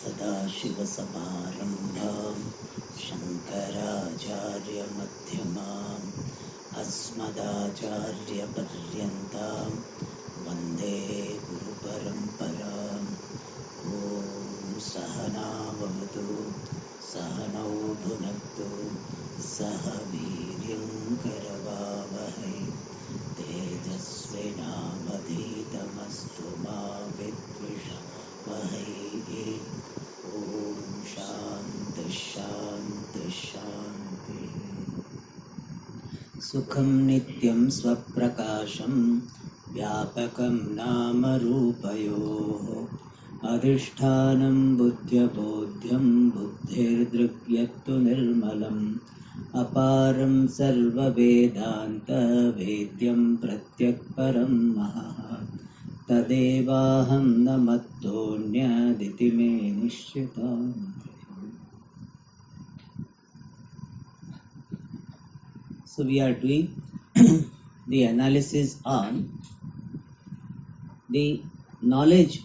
सदाशिवसमारम्भां शङ्कराचार्यमध्यमाम् अस्मदाचार्यपर्यन्तां वन्दे गुरुपरम्पराम्। ॐ सहना भवतु सहनौ भुनक्तु सह वीर्यं करवावहै तेजस्विनावधीतमस्तु मा विद्विषावहै। ॐ शान्ति शान्ति शान्तिः। सुखं नित्यं स्वप्रकाशं व्यापकं नामरूपयोः अधिष्ठानं बुद्ध्यबोध्यं बुद्धिर्दृग्यत्तु निर्मलम् अपारं सर्ववेदान्तवेद्यं प्रत्यक्परं महः तदेवाहं न मत्तोऽन्यदिति मे निश्चितम्। So we are doing the analysis on the knowledge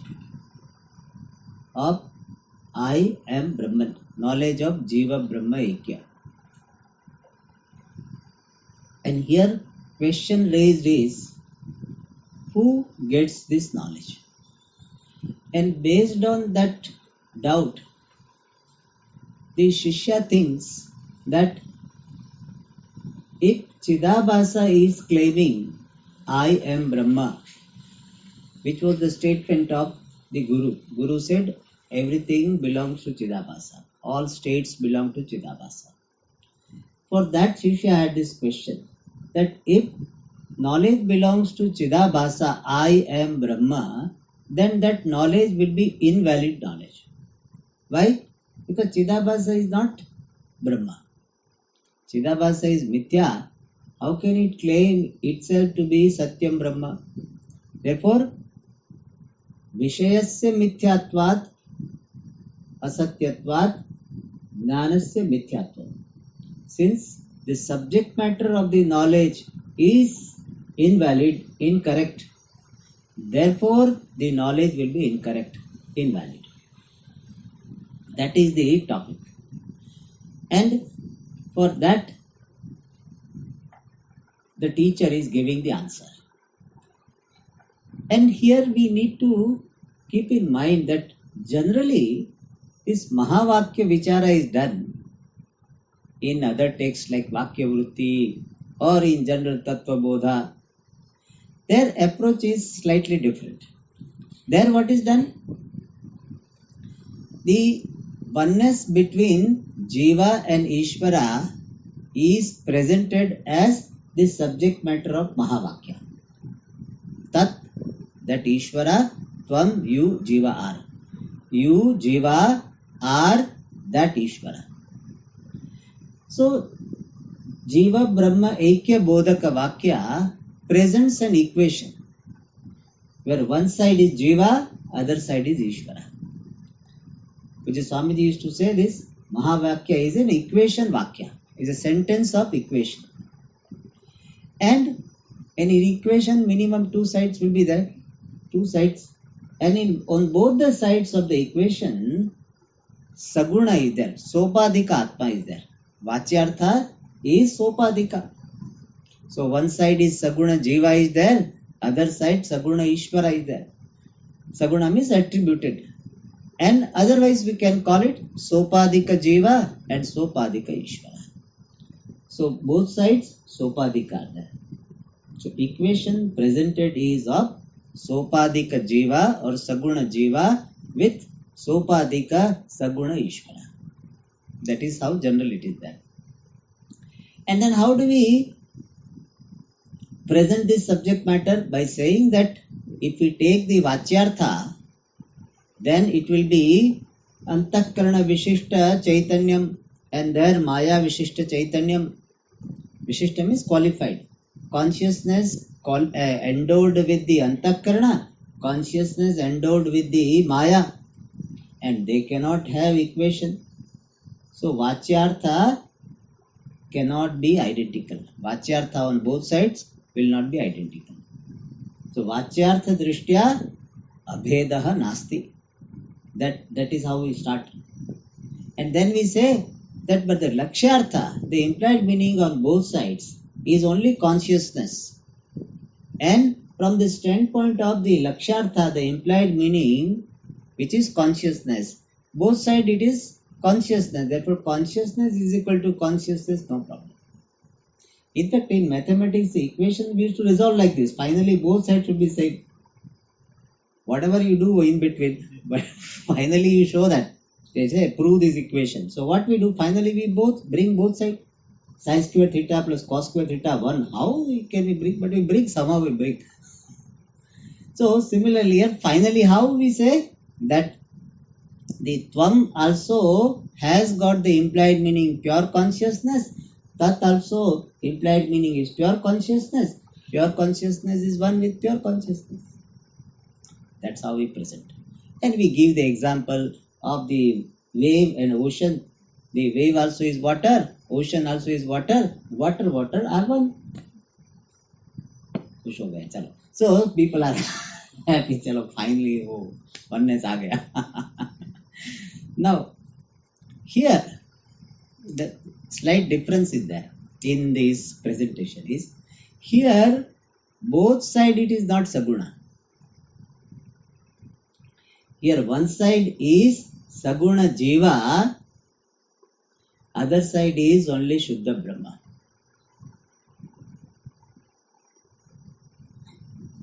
of I am Brahman, knowledge of Jiva Brahma Aikya. And here question raised is, who gets this knowledge? And based on that doubt, the Shishya thinks that if Chidabhasa is claiming I am Brahma, which was the statement of the Guru. Guru said everything belongs to Chidabhasa. All states belong to Chidabhasa. For that Shishya had this question, that if knowledge belongs to Chidabhasa, I am Brahma, then that knowledge will be invalid knowledge. Why? Because Chidabhasa is not Brahma. Chidabhasa is Mithya. How can it claim itself to be Satyam Brahma? Therefore, Vishayasya Mithyatvat Asatyatvat Jnanasya Mithyatvat. Since the subject matter of the knowledge is invalid, incorrect, therefore the knowledge will be incorrect, invalid. That is the topic. And for that, the teacher is giving the answer. And here we need to keep in mind that generally this Mahavakya Vichara is done in other texts like Vakya Vritti or in general Tattva Bodha. Their approach is slightly different. There what is done? The oneness between Jiva and Ishvara is presented as the subject matter of Mahavakya. Tat, that Ishvara, Tvam, you, Jiva are. You, Jiva are that Ishvara. So, Jiva Brahma Aikya Bodhaka Vakya presents an equation where one side is Jiva, other side is Ishvara. Which is Swamiji used to say this, Mahavakya is an equation Vakya, is a sentence of equation. And in equation, minimum two sides will be there, two sides. And on both the sides of the equation, Saguna is there, Sopadika Atma is there. Vachyartha is Sopadika. So one side is Saguna Jiva is there, other side Saguna Ishvara is there. Saguna means attributed. And otherwise we can call it Sopadika Jiva and Sopadika Ishvara. So both sides Sopadika are there. So equation presented is of Sopadika Jiva or Saguna Jiva with Sopadika Saguna Ishvara. That is how general it is there. And then how do we present this subject matter? By saying that if we take the Vachyartha, then it will be Antakarana Vishishta Chaitanyam and there Maya Vishishta Chaitanyam. Vishishta means qualified. Consciousness endowed with the Antakarana, consciousness endowed with the Maya, and they cannot have equation. So Vachyartha cannot be identical. Vachyartha on both sides will not be identical. So Vachyartha Drishtya Abhedaha Nasti. That is how we start. And then we say that but the Lakshyartha, the implied meaning on both sides, is only consciousness. And from the standpoint of the Lakshyartha, the implied meaning, which is consciousness, both sides it is consciousness. Therefore, consciousness is equal to consciousness, no problem. In fact, in mathematics, the equation we used to resolve like this. Finally, both sides should be same. Whatever you do in between, but finally you show that. They say prove this equation. So what we do, finally we bring both sides. Sin square theta plus cos square theta 1. How can we bring? But we bring, somehow we bring. So similarly here, finally how we say that the Tvam also has got the implied meaning pure consciousness. Tat also implied meaning is pure consciousness. Pure consciousness is one with pure consciousness. That's how we present. And we give the example of the wave and ocean. The wave also is water, ocean also is water. Water are one. So people are happy. Chalo, finally, oh, oneness aa gaya. Now, here the slight difference is there in this presentation is here both side it is not Saguna. Here one side is Saguna Jiva, other side is only Shuddha Brahma.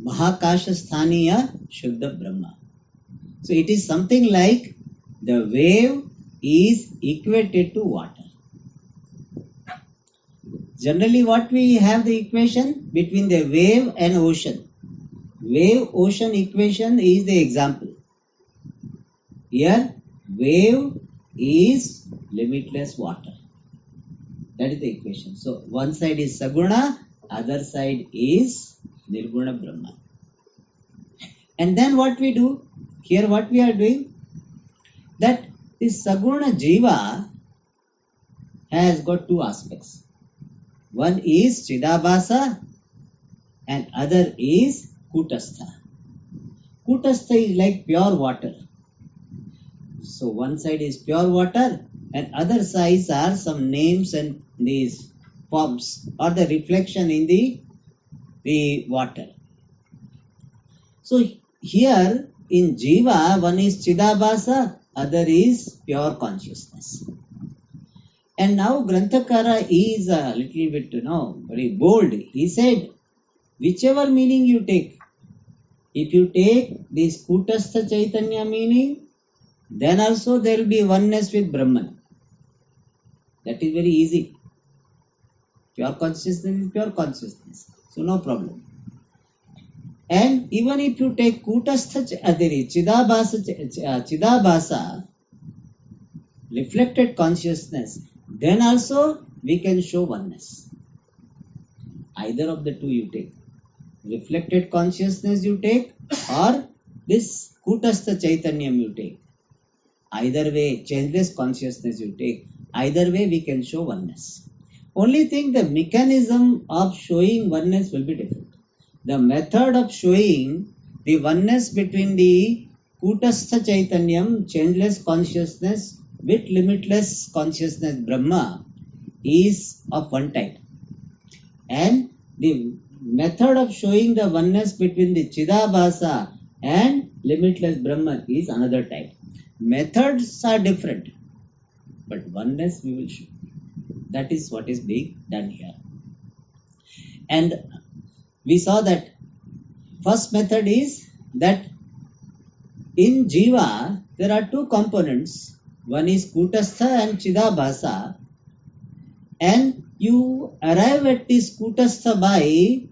Mahakasha Sthaniya Shuddha Brahma. So it is something like the wave is equated to water. Generally what we have the equation between the wave and ocean. Wave-ocean equation is the example. Here wave is limitless water. That is the equation. So one side is Saguna, other side is Nirguna Brahma. And then what we do, here what we are doing, that this Saguna Jiva has got two aspects. One is Chidabhasa and other is Kutastha. Kutastha is like pure water. So one side is pure water and other sides are some names and these forms or the reflection in the water. So here in Jiva, one is Chidabhasa, other is pure consciousness. And now Granthakara is a little bit, very bold. He said, whichever meaning you take, if you take this Kutastha Chaitanya meaning, then also there will be oneness with Brahman. That is very easy. Pure consciousness is pure consciousness. So no problem. And even if you take Kutastha Chidabhasa, reflected consciousness, then also we can show oneness. Either of the two you take. Reflected consciousness you take or this Kutastha Chaitanyam you take. Either way, changeless consciousness you take. Either way we can show oneness. Only thing, the mechanism of showing oneness will be different. The method of showing the oneness between the Kutastha Chaitanyam, changeless consciousness with limitless consciousness Brahma is of one type. And the method of showing the oneness between the Chidabhasa and limitless Brahman is another type. Methods are different, but oneness we will show. That is what is being done here. And we saw that first method is that in Jiva there are two components. One is Kutastha and Chidabhasa, and you arrive at this Kutastha by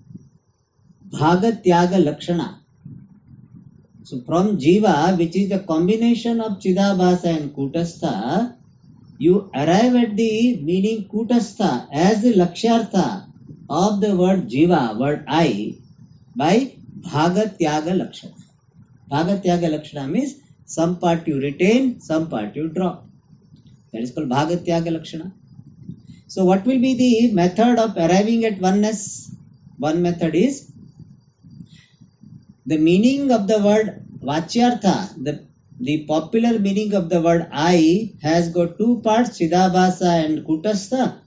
Bhagatyaga Lakshana. So from Jiva, which is the combination of Chidabhasa and Kutastha, you arrive at the meaning Kutastha as the Lakshyartha of the word Jiva, word I, by Bhagatyaga Lakshana. Bhagatyaga Lakshana means some part you retain, some part you drop. That is called Bhagatyaga Lakshana. So what will be the method of arriving at oneness? One method is the meaning of the word Vachyartha, the popular meaning of the word I has got two parts, Chidabhasa and Kutastha,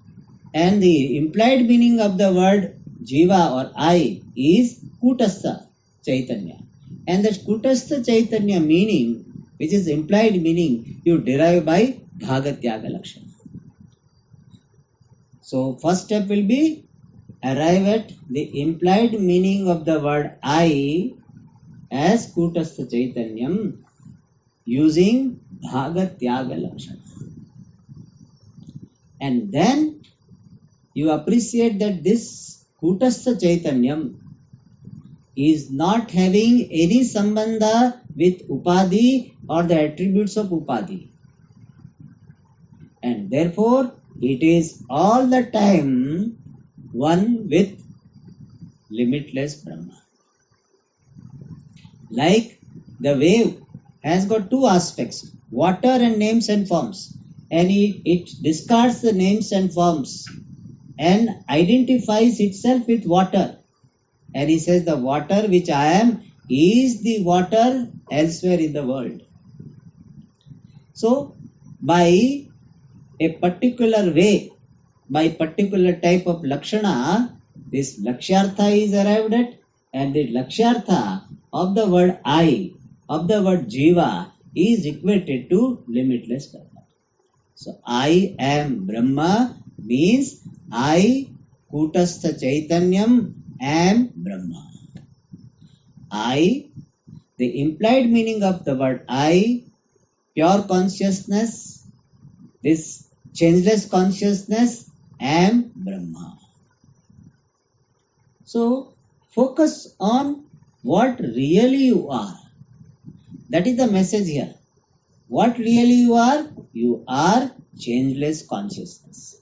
and the implied meaning of the word Jiva or I is Kutastha Chaitanya. And the Kutastha Chaitanya meaning, which is implied meaning, you derive by Bhagatyaga Lakshana. So first step will be arrive at the implied meaning of the word I as Kutastha Chaitanyam using Bhagatyaga Lakshana. And then you appreciate that this Kutastha Chaitanyam is not having any sambandha with Upadhi or the attributes of Upadhi. And therefore, it is all the time one with limitless Brahma. Like the wave has got two aspects, water and names and forms. And it discards the names and forms and identifies itself with water. And he says the water which I am is the water elsewhere in the world. So by a particular way, by particular type of lakshana, this lakshyartha is arrived at, and the lakshyartha of the word I, of the word Jiva, is equated to limitless Brahma. So I am Brahma means I, Kutastha Chaitanyam, am Brahma. I, the implied meaning of the word I, pure consciousness, this changeless consciousness, am Brahma. So focus on what really you are. That is the message here. What really you are? You are changeless consciousness.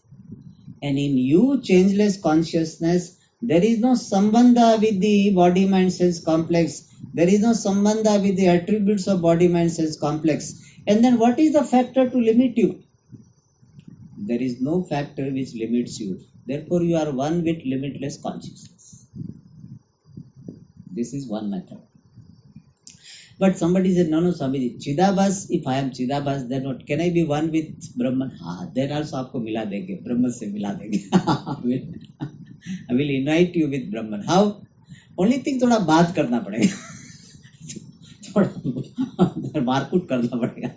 And in you, changeless consciousness, there is no sambandha with the body mind cells complex. There is no sambandha with the attributes of body mind cells complex. And then what is the factor to limit you? There is no factor which limits you. Therefore, you are one with limitless consciousness. This is one method. But somebody said, no, Swamiji, Chidabhas, if I am Chidabhas, then what? Can I be one with Brahman? Then also आपको मिला देंगे, Brahman से मिला देंगे. I will invite you with Brahman. How? Only thing थोड़ा बात करना पड़ेगा. थोड़ा मारकूट करना पड़ेगा.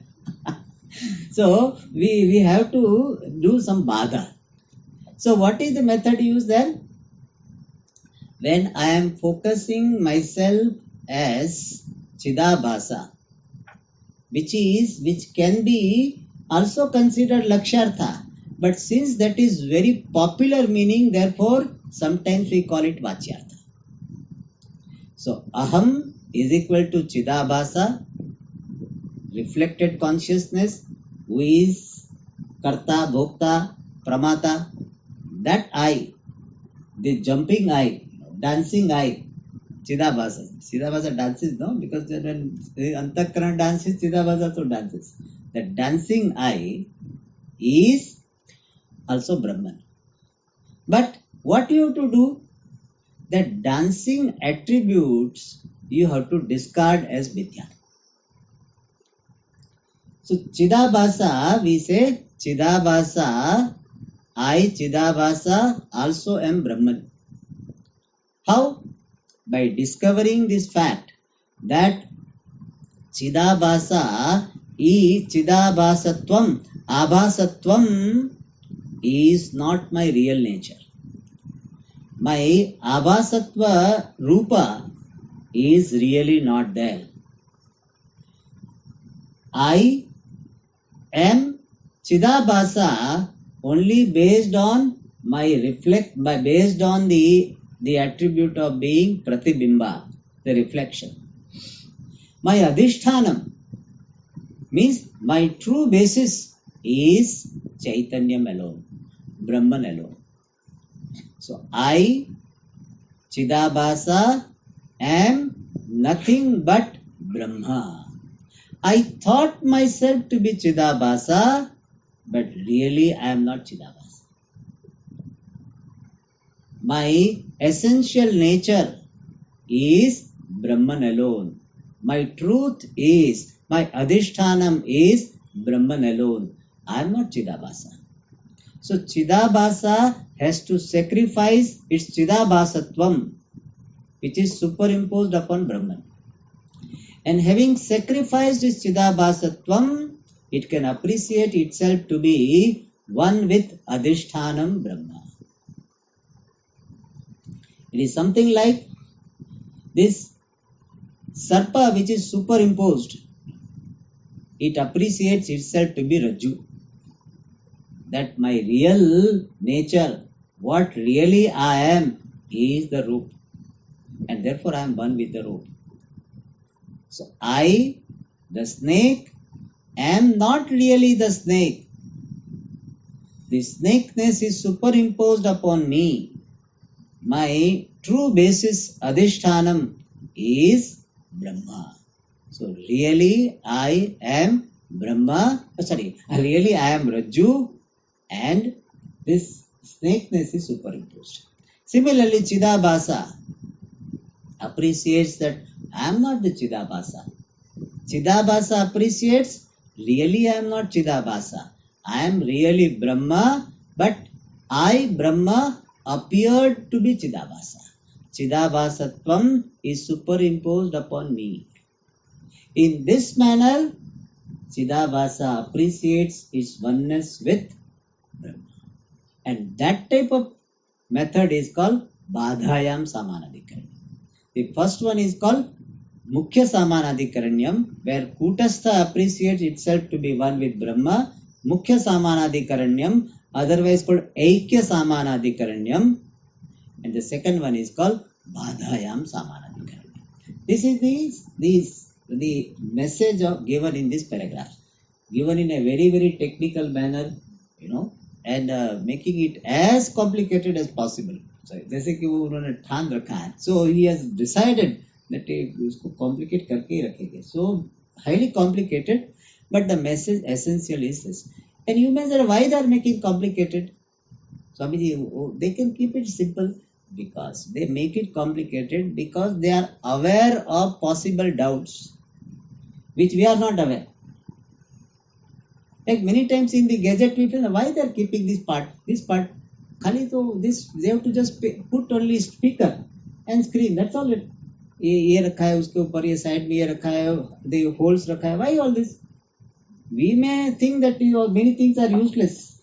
So we have to do some bada. So what is the method used then? When I am focusing myself as Chidabhasa, which can be also considered Lakshartha, but since that is very popular meaning, therefore sometimes we call it Vachyartha. So Aham is equal to Chidabhasa, reflected consciousness, who is Karta, Bhokta, Pramata. That I, the jumping I, dancing I, Chidabhasa. Chidabhasa dances, no? Because when Antakaran dances, Chidabhasa also dances. The dancing I is also Brahman. But what you have to do? The dancing attributes you have to discard as Mithya. So Chidabhasa, we say Chidabhasa, I Chidabhasa also am Brahman. How? By discovering this fact that Chidabhasa is Chidabhasatvam, Abhasatvam is not my real nature. My Abhasatva Rupa is really not there. I am Chidabhasa only based on based on the attribute of being Pratibimba, the reflection. My Adhishthanam means my true basis is Chaitanyam alone, Brahman alone. So I, Chidabhasa, am nothing but Brahma. I thought myself to be Chidabhasa, but really I am not Chidabhasa. My essential nature is Brahman alone. My truth is, my adhishthanam is Brahman alone. I am not Chidabhasa. So Chidabhasa has to sacrifice its Chidabhasatvam, which is superimposed upon Brahman. And having sacrificed its Chidabhasatvam, it can appreciate itself to be one with Adhishthanam Brahma. It is something like this Sarpa which is superimposed. It appreciates itself to be Rajju. That my real nature, what really I am, is the root. And therefore I am one with the root. So I, the snake, am not really the snake. The snakeness is superimposed upon me. My true basis, Adhishthanam, is Brahma. So really I am Brahma, really I am Rajju, and this snakeness is superimposed. Similarly, Chidabhasa appreciates that I am not the Chidabhasa. Chidabhasa appreciates, really I am not Chidabhasa. I am really Brahma, but I, Brahma, appeared to be Chidabhasa. Chidabhasatvam is superimposed upon me. In this manner, Chidabhasa appreciates its oneness with Brahma. And that type of method is called Badhayam Samanadhikaranyam. The first one is called Mukhya Samanadhikaranyam, where Kutastha appreciates itself to be one with Brahma. Mukhya Samanadhikaranyam, otherwise called Aikya Samanadhikaranyam. And the second one is called Badhayam Samanadhikaranyam. This is the message given in this paragraph, given in a very, very technical manner, and making it as complicated as possible. So, जैसे कि वो उन्होंने ठान रखा है. So he has decided that उसको complicate करके ही रखेंगे. So highly complicated, but the message essential is this. And you may say, why they are making complicated? Swamiji, they can keep it simple because they make it complicated because they are aware of possible doubts which we are not aware. Like many times in the gadget we feel why they are keeping this part. Khali to this they have to just put only speaker and screen. That's all it. ये रखा है उसके ऊपर ये side में ये रखा है the holes रखा है. Why all this? We may think that many things are useless.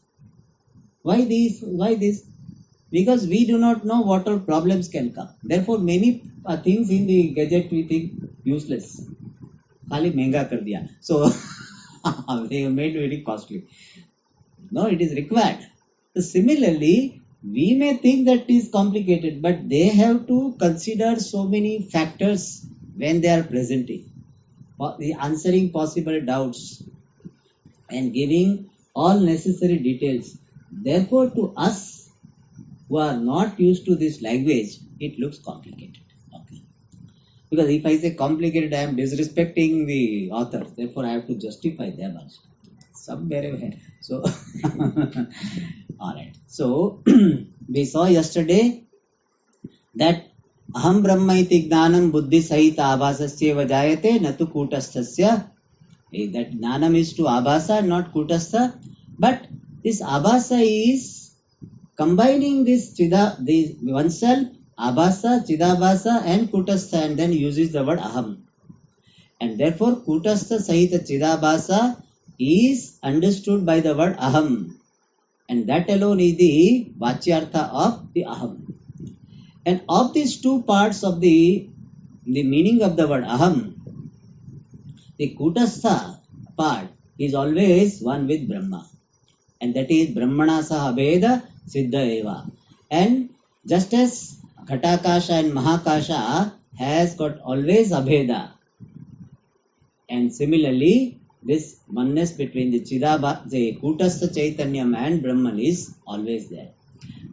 Why this? Because we do not know what all problems can come. Therefore, many things in the gadget we think useless. खाली महंगा कर दिया. So they made very costly. No, it is required. So similarly, we may think that is complicated, but they have to consider so many factors when they are presenting, answering possible doubts and giving all necessary details. Therefore, to us who are not used to this language, it looks complicated. Okay. Because if I say complicated, I am disrespecting the author. Therefore, I have to justify them also. So, all right. So, we saw yesterday that aham brahma iti gnanam buddhi sahita abhasasya vajayate natu kutasthasya. That gnanam is to abhasa, not kutastha. But this abhasa is combining this oneself, abhasa, chidabhasa and kutastha, and then uses the word aham. And therefore, kutastha sahita chidabhasa is understood by the word aham. And that alone is the vachyartha of the aham. And of these two parts of the meaning of the word aham, the kutastha part is always one with Brahma. And that is Brahmana saha abheda siddha eva. And just as Ghatakasha and Mahakasha has got always abheda. And similarly, this oneness between the Kutastha Chaitanyam and Brahman is always there.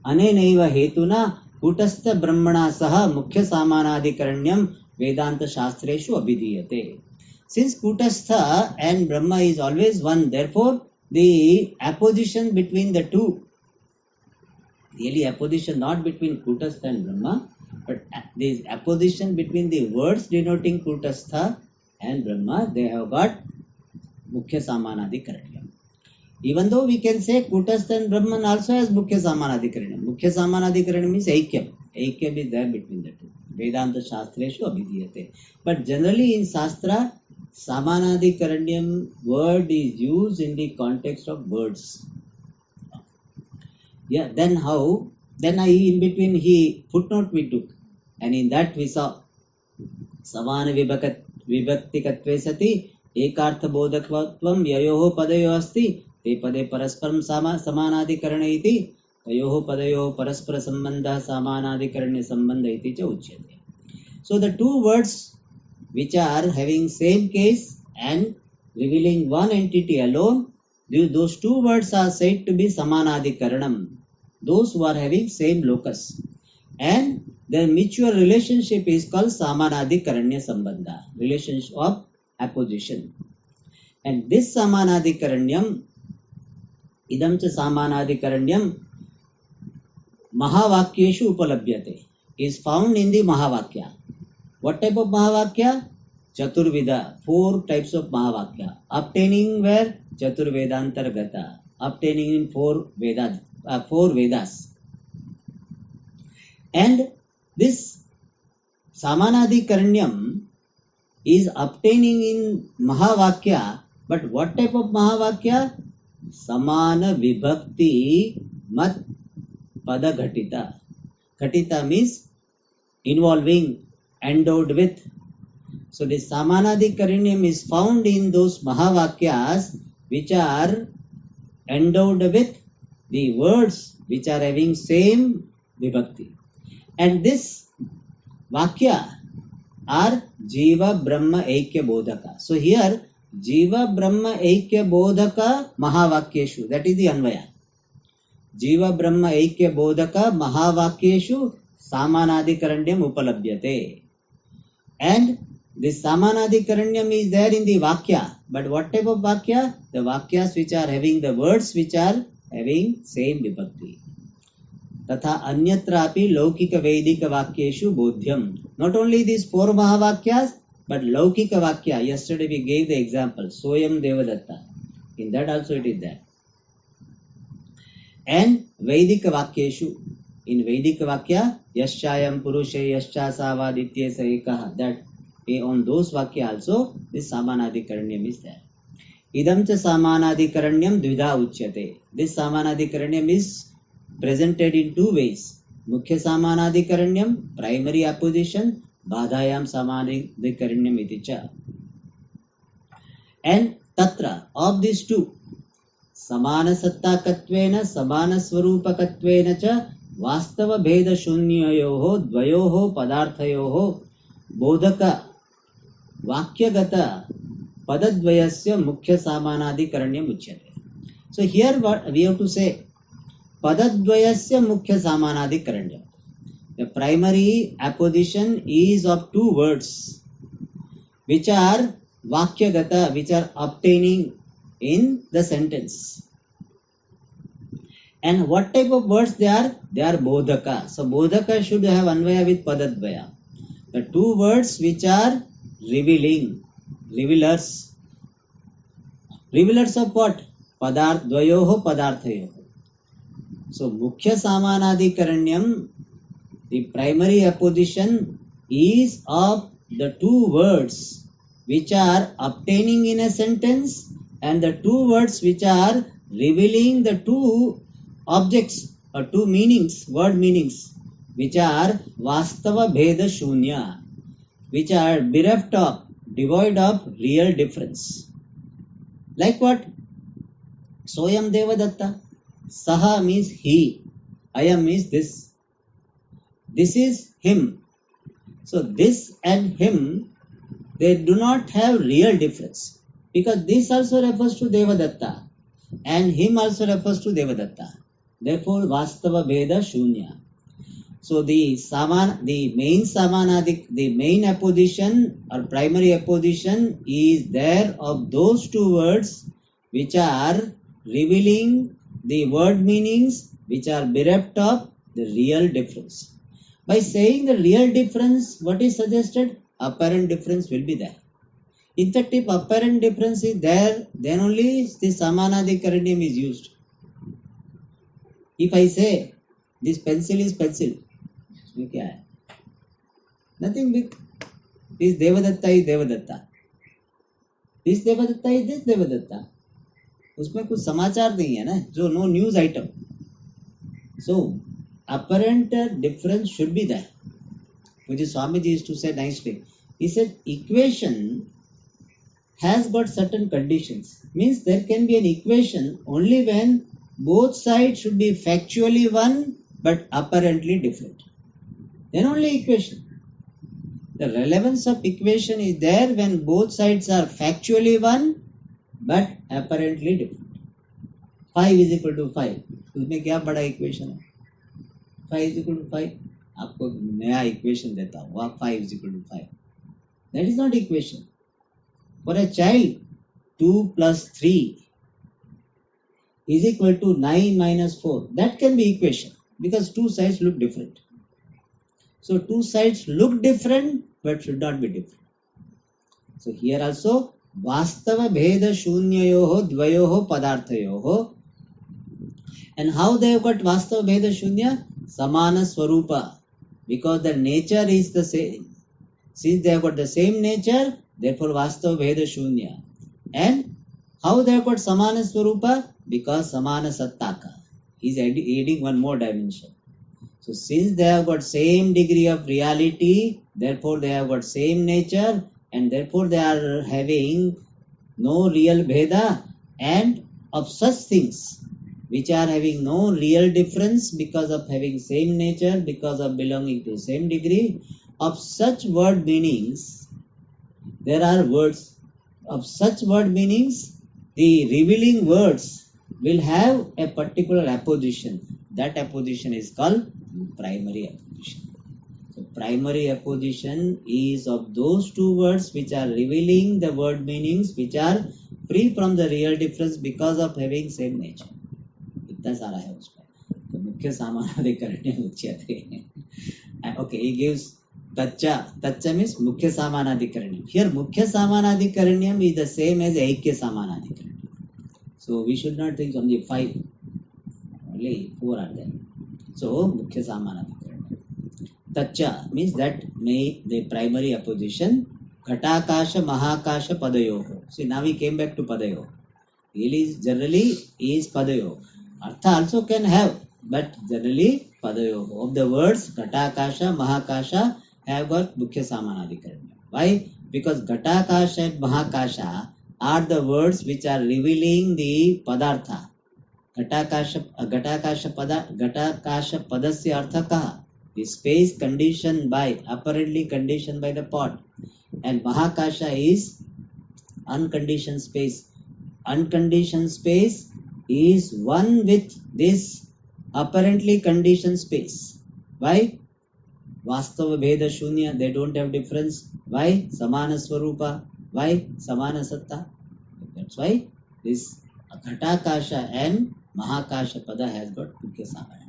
Anenaiva hetuna Kutastha Brahmana saha Mukhya Samanadhikaranyam Vedanta Shastreshu Abhidhiyate. Since Kutastha and Brahma is always one, therefore the apposition between the two, really apposition not between Kutastha and Brahma, but there is apposition between the words denoting Kutastha and Brahma, they have got Mukhya Samanadikaranyam. Even though we can say Kutastha and Brahman also has Mukhya Samanadikaranyam. Mukhya Samanadikaranyam means Aikyam. Aikyam is there between the two. Vedanta Shastreshu Abhidhyate. But generally in Shastra, Samanadikaranyam word is used in the context of words. Yeah, then how? Then in between he footnote we took. And in that we saw Samana Vibhaktikatve sati एकार्थ बोधकत्वं ययोः पदयोः अस्ति ते पदे परस्परं समानाधिकरण इति तयोः पदयोः परस्पर संबंधः समानाधिकरण्य संबंध इति च उच्यते. So the two words which are having same case and revealing one entity alone, those two words are said to be samanadikaranam, those who are having same locus, and their mutual relationship is called samanadikaranya sambandha, relationship of apposition. And this samanadikaranyam, idam cha samanadikaranyam mahavakyeshu upalabhyate, is found in the mahavakya. What type of mahavakya? Chaturvida, 4 types of mahavakya, obtaining where? Chaturvedantargata, obtaining in 4 Vedas. And this samanadikaranyam is obtaining in mahavakya, but what type of mahavakya? Samana vibhakti mat pada ghatita. Ghatita means involving, endowed with. So this samanadikaranyam is found in those mahavakyas which are endowed with the words which are having same vibhakti. And this vakya are Jiva Brahma Aikya Bodhaka. So here Jiva Brahma Aikya Bodhaka Mahavakyeshu, that is the Anvaya. Jiva Brahma Aikya Bodhaka Mahavakyeshu Samanadikaranyam Upalabhyate. And this Samanadikaranyam is there in the Vakya. But what type of Vakya? The Vakyas which are having the words which are having same vibhakti. तथा अन्यत्रापि लौकिक वैदिक वाक्येषु बोध्यम. Not only these 4 mahavakyas, but laukika vakya. Yesterday we gave the example, Soyam Devadatta. In that also it is there. And Vedika vakyeshu. In Vedika vakya, Yaschayam Purushe Yaschasavaditye Saikaha. That on those vakya also, this Samanadikaranyam is there. Idam cha Samanadikaranyam dvida uchyate. This Samanadikaranyam is presented in 2 ways. Mukhya Samanadikaranyam, primary apposition, Badhayam Samanadikaranyam iti cha. And Tatra, of these 2, Samana Sattakattvena, Samana Swarupakatvena cha, Vastava Bheda Shunyayoho, Dvayoho, Padarthayoho, Bodhaka, Vakyagata, Padadvayasya Mukhya Samanadikaranyam uchyate. So here what we have to say, Padadvayasya Mukhya Samanadikaranyam. The primary apposition is of 2 words which are Vakyagata, which are obtaining in the sentence. And what type of words they are? They are Bodhaka. So Bodhaka should have Anvaya with Padadvaya. The 2 words which are revealing, revealers. Revealers of what? Dvayoho Padarthayoho. So Mukhya Samanadikaranyam, the primary apposition is of the 2 words which are obtaining in a sentence and the 2 words which are revealing the 2 objects or 2 meanings, word meanings, which are Vastava Bheda Shunya, which are bereft of, devoid of real difference. Like what? Soyam Devadatta. Saha means he. Ayam means this. This is him. So this and him, they do not have real difference. Because this also refers to Devadatta. And him also refers to Devadatta. Therefore, Vastava Bheda Shunya. So the main apposition or primary apposition is there of those 2 words which are revealing the word meanings which are bereft of the real difference. By saying the real difference, what is suggested? Apparent difference will be there. If apparent difference is there, then only the Samanadhikaranam is used. If I say this pencil is pencil, इसमें क्या है? Nothing big. This Devadatta is Devadatta. This Devadatta is this Devadatta. उसमें कुछ समाचार नहीं है ना, जो no news item. So apparent difference should be there. Which is Swamiji used to say nicely. He said equation has got certain conditions. Means there can be an equation only when both sides should be factually one but apparently different. Then only equation. The relevance of equation is there when both sides are factually one but apparently different. 5 is equal to 5. उसमें क्या बड़ा equation है? 5 is equal to 5. आपको नया equation देता हूँ, आप 5 is equal to 5. That is not equation. For a child, 2 plus 3 is equal to 9 minus 4. That can be equation because two sides look different. So two sides look different but should not be different. So here also Vastava Bheda Shunyayoho Dvayoho Padarthayoho. And how they have got Vastava Bheda Shunya? Samana Swarupa. Because the nature is the same. Since they have got the same nature, therefore Vastava Bheda Shunya. And how they have got Samana Swarupa? Because Samana Sattaka. He is adding one more dimension. So since they have got same degree of reality, therefore they have got same nature, and therefore they are having no real Bheda, and of such things which are having no real difference because of having same nature, because of belonging to same degree, of such word meanings, there are words. Of such word meanings, the revealing words will have a particular apposition. That apposition is called primary apposition. So primary apposition is of those two words which are revealing the word meanings which are free from the real difference because of having same nature. इतना सारा है उसमें. तो मुख्य सामानाधिकरण्य उच्यते. Okay, he gives Tacca means mukhya samanadhikaranyam. Here mukhya samanadhikaranyam is the same as aikya samanadhikaranyam. So we should not think only 5. Only 4 are there. So mukhya samanadhikaranyam. Tacca means that may the primary opposition Ghatakasha Mahakasha Padayoho. See, now we came back to Padayoho. Generally is Padayoho. Artha also can have, but generally Padayoho. Of the words Ghatakasha Mahakasha have got Mukhya Samanadhikaranya. Why? Because Ghatakasha and Mahakasha are the words which are revealing the Padartha. Ghatakasha Padasya Artha Kaha. The space conditioned by, apparently conditioned by the pot. And Mahakasha is unconditioned space. Unconditioned space is one with this apparently conditioned space. Why? Vastava Bheda Shunya, they don't have difference. Why? Samana Swarupa. Why? Samana Satta. That's why this Ghatakasha and Mahakasha Pada has got Mukhya Samanadhikaranya.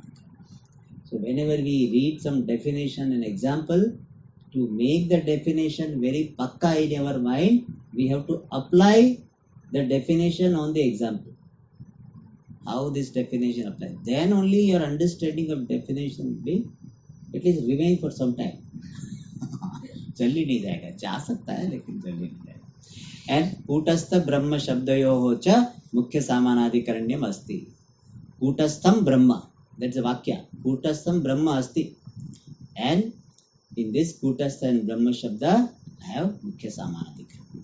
So whenever we read some definition and example, to make the definition very pakka in our mind, we have to apply the definition on the example. How this definition applies. Then only your understanding of definition will be, at least remain for some time. जल्दी नहीं जाएगा, जा सकता है लेकिन जल्दी नहीं जाएगा. And कूटस्थ ब्रह्म शब्दयोः च मुख्य सामानाधिकरण्यम् अस्ति. कूटस्थम ब्रह्म, that's a vakya. कूटस्थम ब्रह्म अस्ति. And in this kutastha and brahma shabda have mukhya samanadhikaranyam.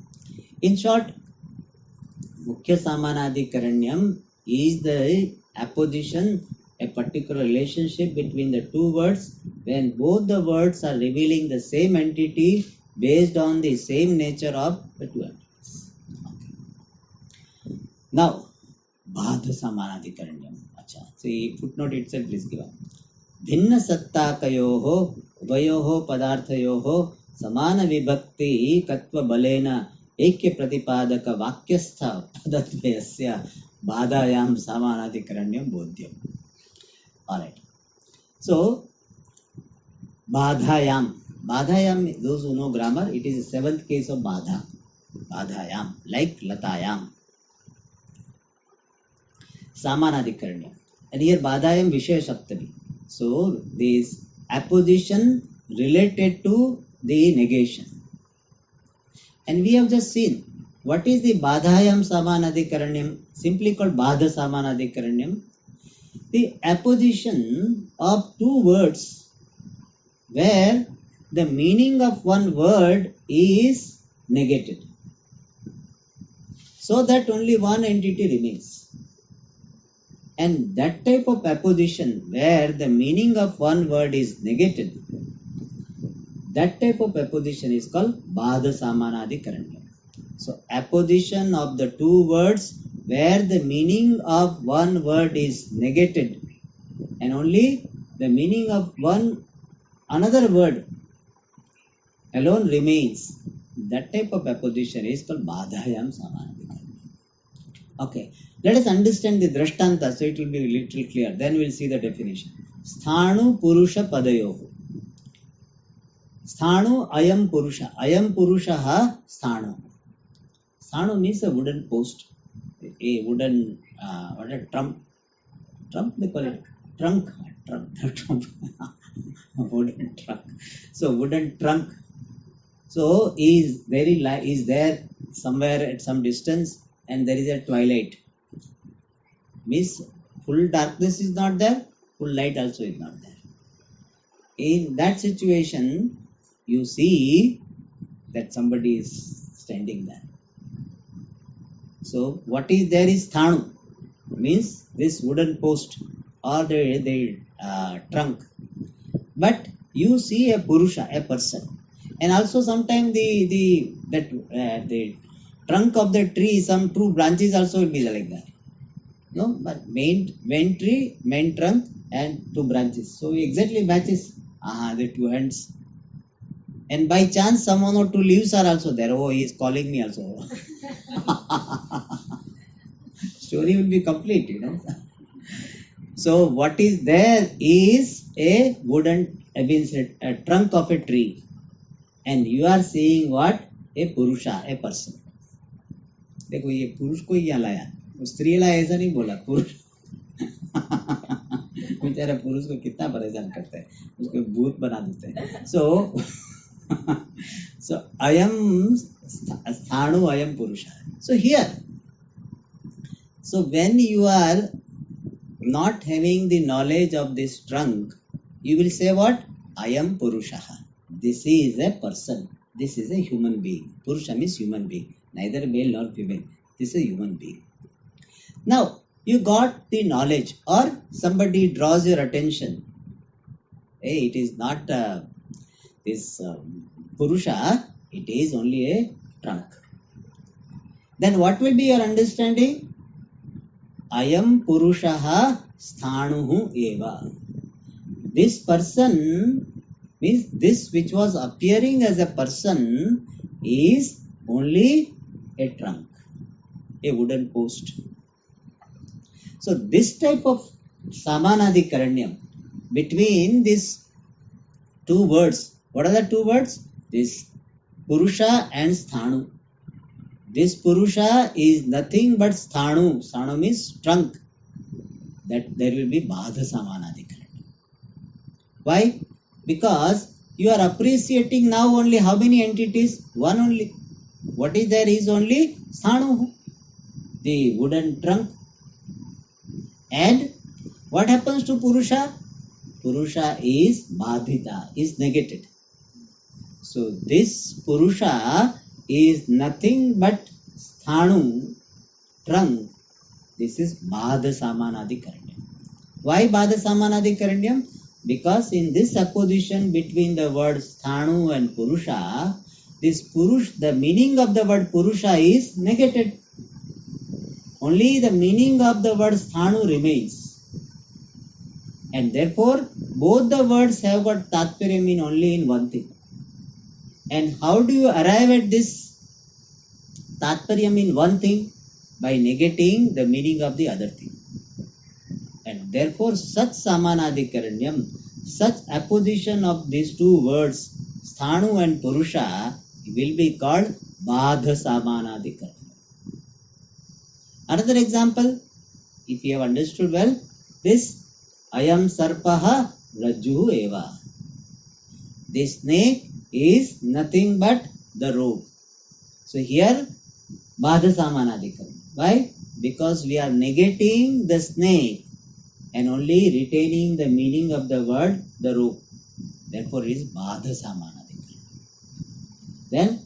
In short, mukhya samanadhikaranyam is the apposition, a particular relationship between the two words when both the words are revealing the same entity based on the same nature of the two entities. Okay. Now, Badha samanadhikaranyam. Acha. See, footnote itself is given. भिन्न सत्ताकयोः उभयोः पदार्थयोः समान विभक्ति कत्व बलेन ऐक्य प्रतिपादक वाक्यस्थ पदद्वयस्य बाधायां समानाधिकरण्यं बोध्यम्. Alright. So badhayam, those who know grammar, it is the seventh case of badha. Badhayam, like Latayam. Samanadikaranyam. And here Badhayam Vishaya Saptami. So this apposition related to the negation. And we have just seen what is the Badhayam Samanadikaranyam, simply called Badha Samanadikaranyam. The apposition of two words where the meaning of one word is negated, so that only one entity remains. And that type of apposition where the meaning of one word is negated, that type of apposition is called Badha Samanadikaranyam. So apposition of the two words where the meaning of one word is negated and only the meaning of another word alone remains, that type of apposition is called Badhayam Samanadikaranyam. Okay, let us understand the Drashtanta so it will be a little clear. Then we will see the definition. Sthanu Purusha Padayohu. Sthanu Ayam Purusha. Ayam Purushaha Sthanu. Sthanu means a wooden post. A wooden, what a trump they call it. Trunk. Wooden trunk. So wooden trunk. So is there somewhere at some distance and there is a twilight. Means full darkness is not there, full light also is not there. In that situation, you see that somebody is standing there. So what is there is Sthanu, means this wooden post or the trunk. But you see a Purusha, a person. And also sometimes the trunk of the tree, some two branches also will be like that. No, but main tree, main trunk and two branches. So exactly matches the two ends. And by chance some one or two leaves are also there. Oh, he is calling me also. Story will be complete, So what is there is a wooden, a trunk of a tree. And you are seeing what? A Purusha, a person. देखो ये पुरुष को यहाँ लाया, स्त्री लाया ऐसा नहीं बोला, पुरुष बेचारा पुरुष को कितना परेशान करते हैं, उसको भूत बना देते हैं. So ayam sthanu ayam purusha. So here, so when you are not having the knowledge of this trunk, you will say what? Ayam purusha. This is a person. This is a human being. Purusha means human being. Neither male nor female. This is a human being. Now, you got the knowledge or somebody draws your attention. Hey, it is not this Purusha, it is only a trunk. Then what will be your understanding? Ayam Purushaha Sthanuhu Eva. This person means this which was appearing as a person is only a trunk, a wooden post. So this type of Samanadikaranyam between these two words, what are the two words? This Purusha and Sthanu. This Purusha is nothing but Sthanu. Sthanu means trunk. That there will be Badha Samanadikaranyam. Why? Because you are appreciating now only how many entities? One only. What is there is only Sthanu, the wooden trunk. And what happens to Purusha? Purusha is Badhita, is negated. So this Purusha is nothing but Sthanu, trunk. This is Badha Samanadikaranyam. Why Badha Samanadikaranyam? Because in this opposition between the words Sthanu and Purusha, this Purush, the meaning of the word Purusha is negated. Only the meaning of the word Sthanu remains. And therefore, both the words have got Tatparya mean only in one thing. And how do you arrive at this Tatparya mean one thing? By negating the meaning of the other thing. And therefore, such Samanadikaranyam, such apposition of these two words, Sthanu and Purusha, will be called Badha Samanadikaran. Another example, if you have understood well, this Ayam Sarpaha Rajju Eva. This snake is nothing but the rope. So here Badha Samanadikaran. Why? Because we are negating the snake and only retaining the meaning of the word the rope. Therefore it is Badha Samanadikaran. Then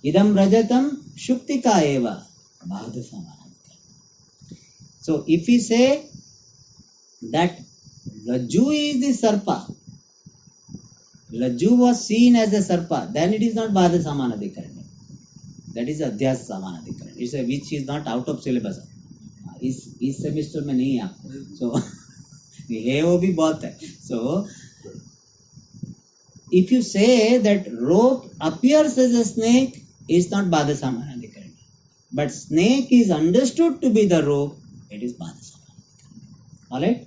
Idam Rajatam Shuktika Eva. Badha Samanadikaran. So if we say that Rajju is the Sarpa, Rajju was seen as a Sarpa, then it is not Badha Samanadikaran. That is Adhyas Samanadikaran. It's a which is not out of syllabus. इस semester में नहीं है आपको. So है वो भी बहुत है. So if you say that rope appears as a snake, is not Badha Samanadikaran. But snake is understood to be the rope, it is Badha Samanadikaran. Alright?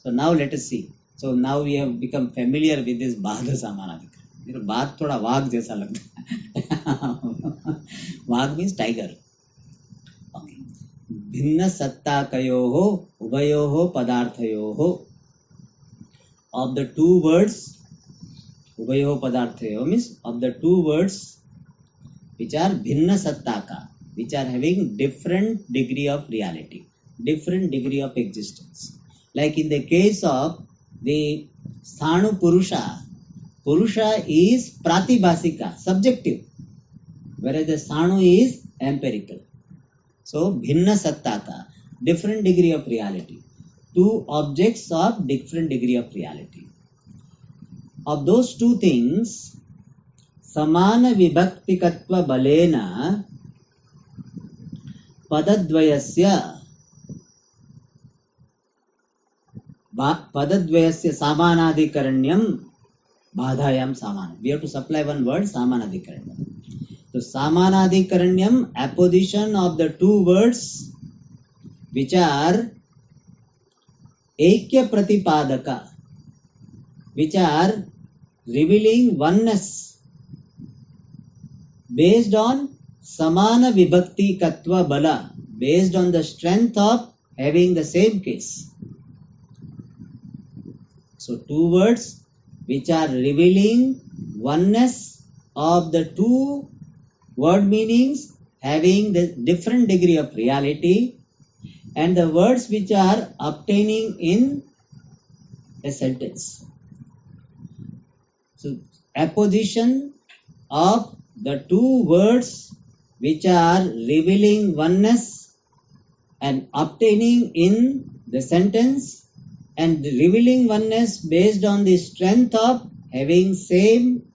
So now let us see. So now we have become familiar with this Badha Samanadikaran. मेरा बात थोड़ा वाघ जैसा लगता है. वाघ means tiger. Okay. भिन्न सत्ताकयोः उभयोः पदार्थयोः. Of the two words, उभयोः पदार्थयोः means of the two words which are भिन्न सत्ताका, which are having different degree of reality, different degree of existence. Like in the case of the Sthanu Purusha, Purusha is Pratibhasika, subjective, whereas the Sthanu is empirical. So, Bhinna Sattaka, different degree of reality. Two objects of different degree of reality. Of those two things, Samana Vibhaktikatva Balena Padadvayasya Samanadikaranyam Badhayam Samana. We have to supply one word, Samanadikaranyam. So Samanadikaranyam, apposition of the two words which are Ekya Pratipadaka, which are revealing oneness based on Samana Vibhakti Katva Bala, based on the strength of having the same case. So two words which are revealing oneness of the two word meanings having the different degree of reality, and the words which are obtaining in a sentence. So apposition of the two words which are revealing oneness and obtaining in the sentence, and revealing oneness based on the strength of having same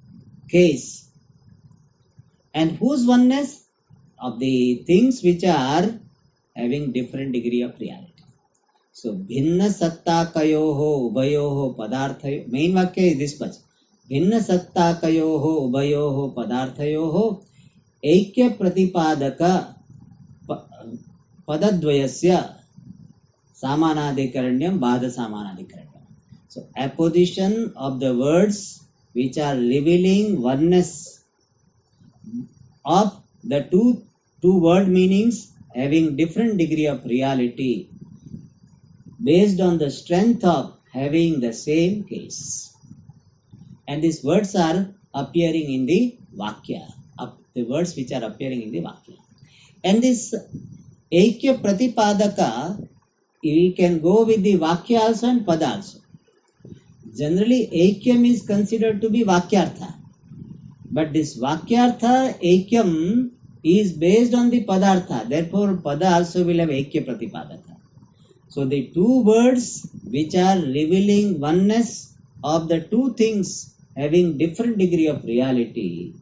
case. And whose oneness? Of the things which are having different degree of reality. So Bhinna Sattakayoho Ubayoho Padarthayo. Main vakya is this much. Bhinna Sattakayoho Ubayoho Padarthayoho Ekya Pratipadaka Padadvayasya Samanadikaranyam Badha Samanadikaranyam. So apposition of the words which are revealing oneness of the two word meanings having different degree of reality based on the strength of having the same case. And these words are appearing in the Vakya, the words which are appearing in the Vakya. And this Ekya Pratipadaka, we can go with the Vakya also and Pada also. Generally, Ekyam is considered to be Vakyartha. But this Vakyartha, Ekyam, is based on the Padartha. Therefore, Pada also will have Ekya Pratipadaka. So, the two words which are revealing oneness of the two things having different degree of reality,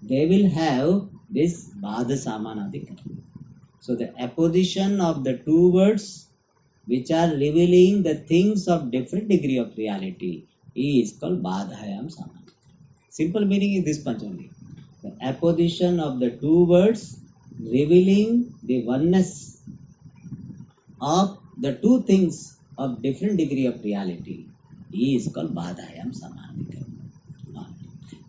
they will have this Badha Samanadikaran. So, the apposition of the two words which are revealing the things of different degree of reality is called Badhayam Samanadikaran. Simple meaning is this much only. The apposition of the two words revealing the oneness of the two things of different degree of reality is called Badhayam Samanadikaran.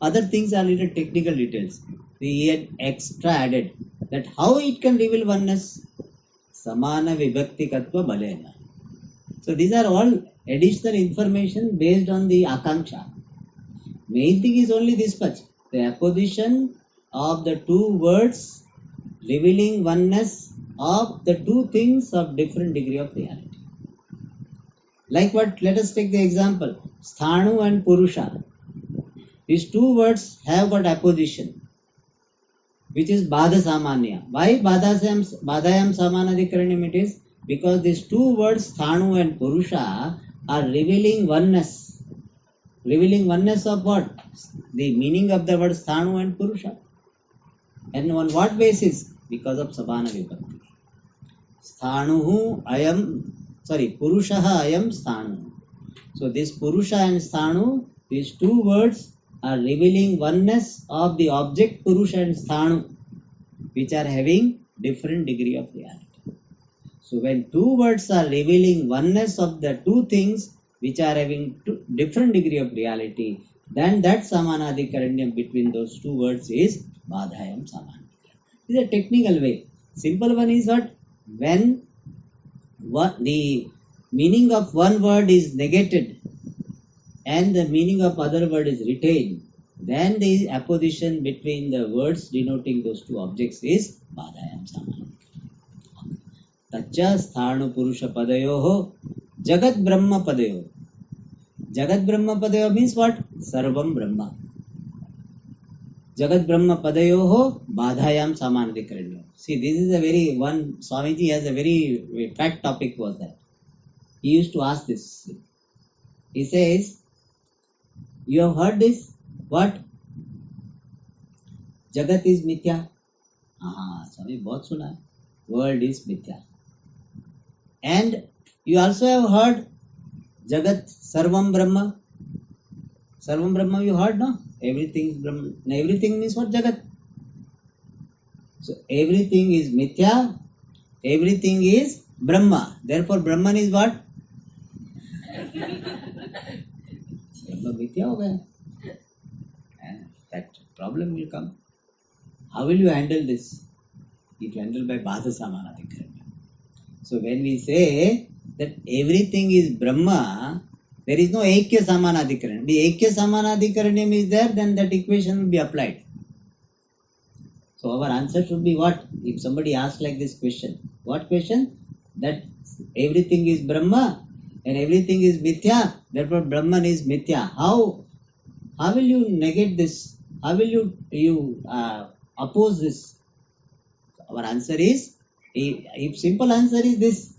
Other things are little technical details. we had extra added that how it can reveal oneness. Samana vibhakti katva balena. So these are all additional information based on the akanksha. Main thing is only this much. The apposition of the two words revealing oneness of the two things of different degree of reality. Like what? Let us take the example. Sthanu and Purusha. These two words have got apposition, which is Badha Samanya. Why Badhayam Samanadhikaranyam it is? Because these two words, Sthanu and Purusha, are revealing oneness. Revealing oneness of what? The meaning of the word Sthanu and Purusha. And on what basis? Because of Sabana Vibhakti. Sthanuhu ayam, Purushaha ayam Sthanu. So this Purusha and Sthanu, these two words are revealing oneness of the object Purusha and Sthanu, which are having different degree of reality. So when two words are revealing oneness of the two things which are having different degree of reality, then that Samanadhikaranyam between those two words is Badhayam Samanadhikaranyam. This is a technical way. Simple one is what? When the meaning of one word is negated and the meaning of other word is retained, then the apposition between the words denoting those two objects is Badhayam Samanadhikaranyam. Tacha Sthanu Purusha Padayoho Jagat Brahma Padayoho. Jagat Brahma Padayoho means what? Sarvam Brahma. Jagat Brahma Padayoho Badhayam Samanadhikaranyam. See, this is a very one, Swamiji has a very fact topic was that. He used to ask this. He says, you have heard this? What? Jagat is Mithya. Swami, बहुत सुना है. World is Mithya. And you also have heard Jagat Sarvam Brahma. Sarvam Brahma you heard, no? Everything is Brahma. Everything means what? Jagat. So everything is Mithya. Everything is Brahma. Therefore Brahman is what? Brahma Mithya ho gaya. And that problem will come. How will you handle this? It will handle by Badha Samanadhikaranyam. So when we say that everything is Brahma, there is no Ekya Samanadhikaranyam. The Ekya Samanadhikaranyam is there, then that equation will be applied. So our answer should be what? If somebody asks like this question, what question? That everything is Brahma and everything is Mithya, therefore Brahman is Mithya. How will you negate this? How will you oppose this? Our answer is, if simple answer is this,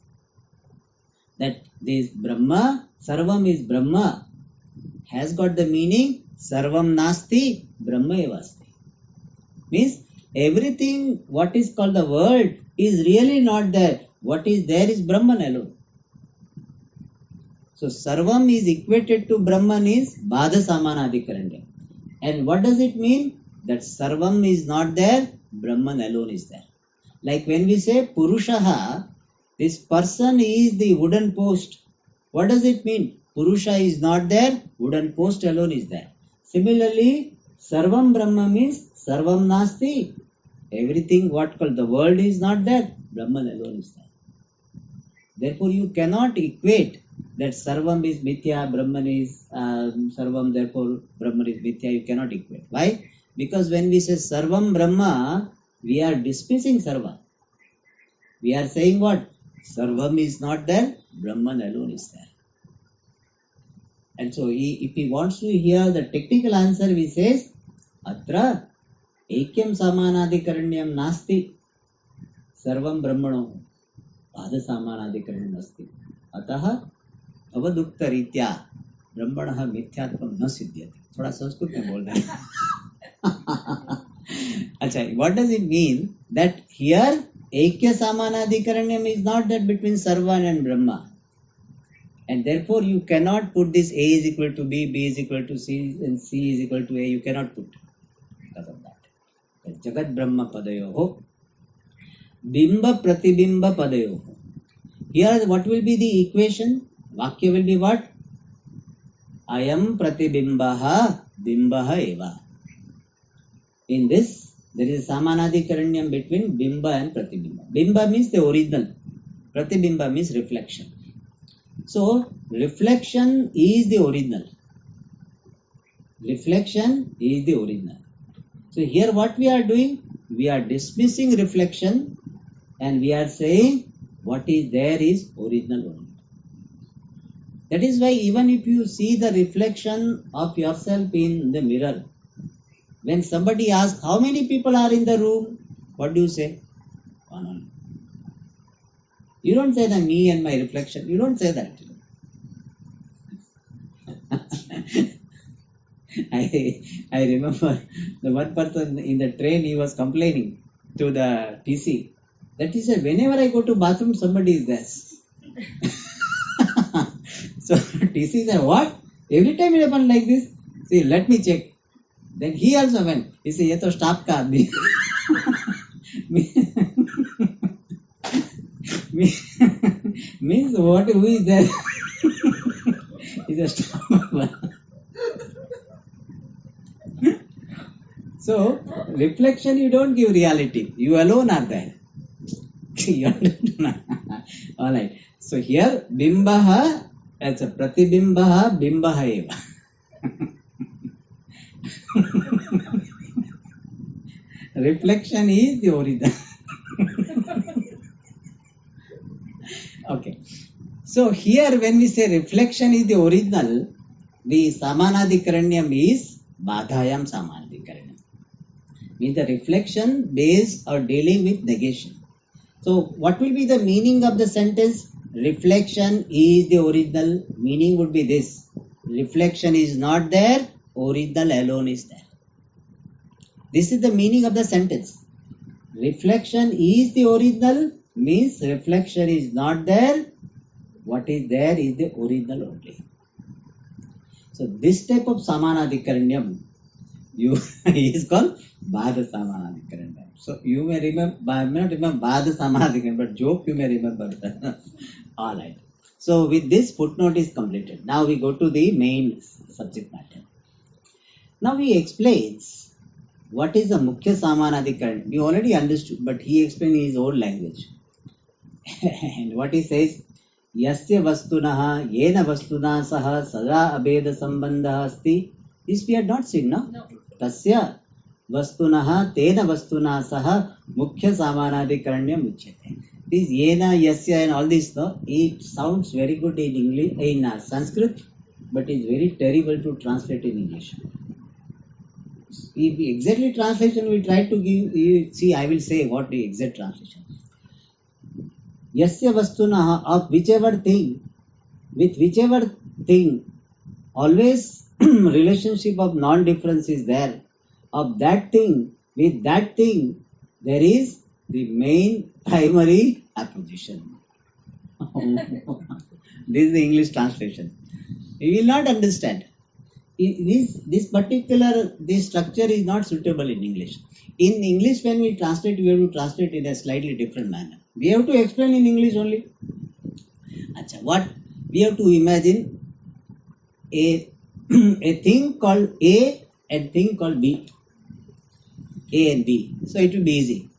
that this Brahma, Sarvam is Brahma, has got the meaning Sarvam Nasti, Brahma Evasti. Means everything what is called the world is really not there. What is there is Brahman alone. So Sarvam is equated to Brahman is Badha Samanadhikaranyam. And what does it mean? That Sarvam is not there, Brahman alone is there. Like when we say Purushaha, this person is the wooden post. What does it mean? Purusha is not there, wooden post alone is there. Similarly, Sarvam Brahma means Sarvam Nasti. Everything what called the world is not there, Brahman alone is there. Therefore, you cannot equate that Sarvam is Mithya, Brahman is Sarvam, therefore Brahman is Mithya. You cannot equate. Why? Because when we say Sarvam Brahma, we are dismissing Sarva. We are saying what? Sarvam is not there, Brahman alone is there. And so if he wants to hear the technical answer, he says, Atra Ekyam Samanadhikaranyam Nasti Sarvam Brahmano Badha Samanadhikaranyam Nasti Ataha Avadukta Ritya Brahmanaha Mithyatvam Na Siddhyati. थोड़ा संस्कृत में बोल रहे हैं. Achha, what does it mean? That here Ekya Samanadhikaranyam is not that between Sarvan and Brahma. And therefore you cannot put this A is equal to B, B is equal to C, and C is equal to A. You cannot put because of that. Jagat Brahma Padayoho Bimba Pratibimba Padayoho. Here what will be the equation? Vakya will be what? Ayam Pratibimbaha Bimbaha Eva. In this, There is a Samanadikaranyam between Bimba and Pratibimba. Bimba means the original. Pratibimba means reflection. So, reflection is the original. Reflection is the original. So, here what we are doing? We are dismissing reflection and we are saying what is there is original only. That is why even if you see the reflection of yourself in the mirror, when somebody asks how many people are in the room, what do you say? One only. You don't say that me and my reflection. You don't say that. I remember the one person in the train, he was complaining to the TC. That he said, whenever I go to bathroom, somebody is there. So TC said, what? Every time it happens like this? See, let me check. Then he also went. He said, ye to staff ka aadmi. Means what? Who is there? He's a staff. So, reflection you don't give reality. You alone are there. You understand? Alright. So here, bimbaha, that's a pratibimbaha, bimbaha eva. Reflection is the original. Okay. So here when we say reflection is the original, the Samanadikaranyam is Badhayam Samanadikaranyam. Means the reflection based or dealing with negation. So what will be the meaning of the sentence? Reflection is the original. Meaning would be this. Reflection is not there, original alone is there. This is the meaning of the sentence. Reflection is the original means reflection is not there. What is there is the original only. So this type of Samanadikaranyam is called Bhada Samanadikaranyam. So you may remember, I may not remember Bhada Samanadikaranyam, but joke you may remember. Alright. So with this footnote is completed. Now we go to the main subject matter. Now he explains what is the Mukhya Samanadikaranyam. We already understood, but he explained in his own language. And what he says, Yasya Vastunaha, Yena Vastuna Saha, Sada Abeda Sambandha Asti. This we had not seen, no? No. Tasya Vastunaha, Tena Vastuna Saha, Mukhya Samanadikaranyam Uchyate. This Yena, Yasya and all this, no? It sounds very good in English, in Sanskrit, but is very terrible to translate in English. If exactly translation we try to give, see, I will say what the exact translation. Yasya Vastuna, of whichever thing, with whichever thing, always relationship of non-difference is there. Of that thing, with that thing, there is the main primary apposition. This is the English translation. You will not understand. This particular structure is not suitable in English. In English, when we translate, we have to translate in a slightly different manner. We have to explain in English only. Achha, what? We have to imagine a thing called A and thing called B. A and B. So it will be easy.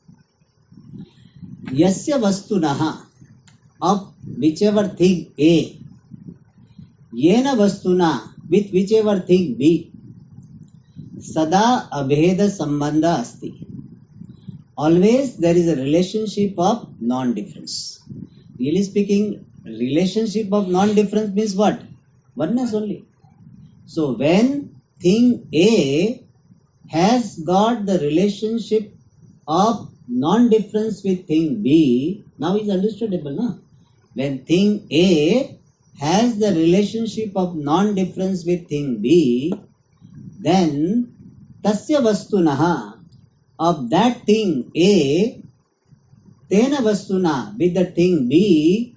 Yasya Vastunaha, of whichever thing A. Yena Vastuna, with whichever thing B. Sada Abheda Sambandha Asti. Always there is a relationship of non-difference. Really speaking, relationship of non-difference means what? Oneness only. So when thing A has got the relationship of non-difference with thing B, now is understandable, no? When thing A has the relationship of non-difference with thing B, then tasya vastunaha, of that thing A, tena vastuna, with the thing B,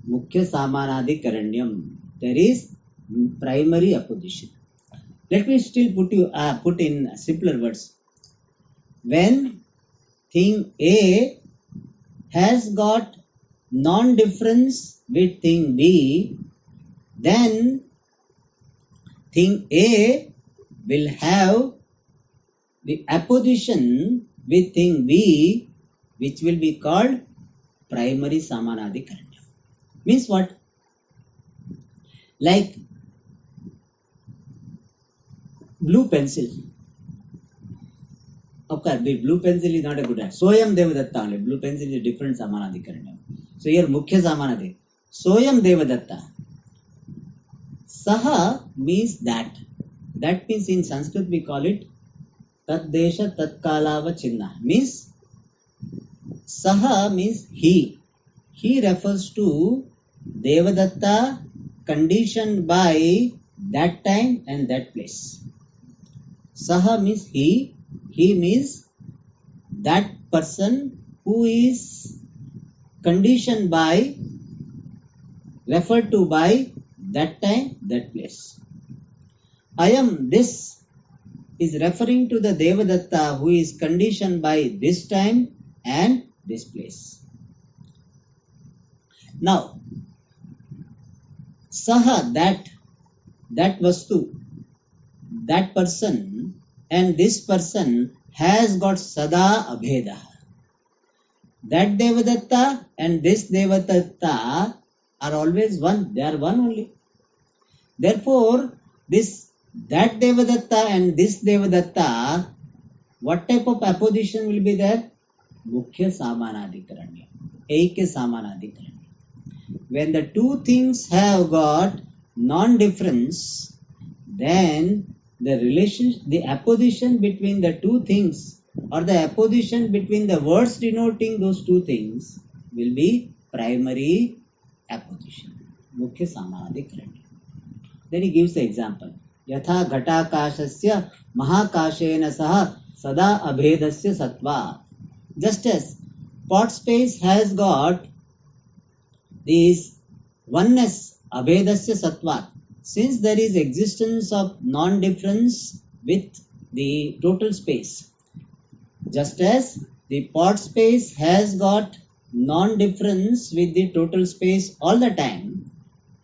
mukhya samanadikaranyam, there is primary opposition. Let me still put in simpler words. When thing A has got non-difference with thing B, then thing A will have the apposition with thing V, which will be called primary Samanadikaranya. Means what? Like blue pencil. Okay, blue pencil is not a good answer. Soyam Devadatta only. Blue pencil is a different Samanadikaranya. So here Mukhya Samanadi. Soyam Devadatta. Saha means that. That means in Sanskrit we call it Tat Desha Tat Kalava Chinna. Means Saha means he. He refers to Devadatta conditioned by that time and that place. Saha means he. He means that person who is conditioned by, referred to by that time, that place. I am this is referring to the Devadatta who is conditioned by this time and this place. Now, Saha, that Vastu, that person and this person has got Sada Abheda. That Devadatta and this Devadatta are always one. They are one only. Therefore, that Devadatta and this Devadatta, what type of apposition will be there? Mukhya Samanadikaranya. Eikya Samanadikaranya. When the two things have got non-difference, then the apposition between the two things or the apposition between the words denoting those two things will be primary apposition. Mukhya Samanadikaranya. Then he gives the example. Yatha ghatakashasya mahakashena saha sada abhedasya sattva. Just as pot space has got this oneness, abhedasya sattva. Since there is existence of non-difference with the total space, just as the pot space has got non-difference with the total space all the time,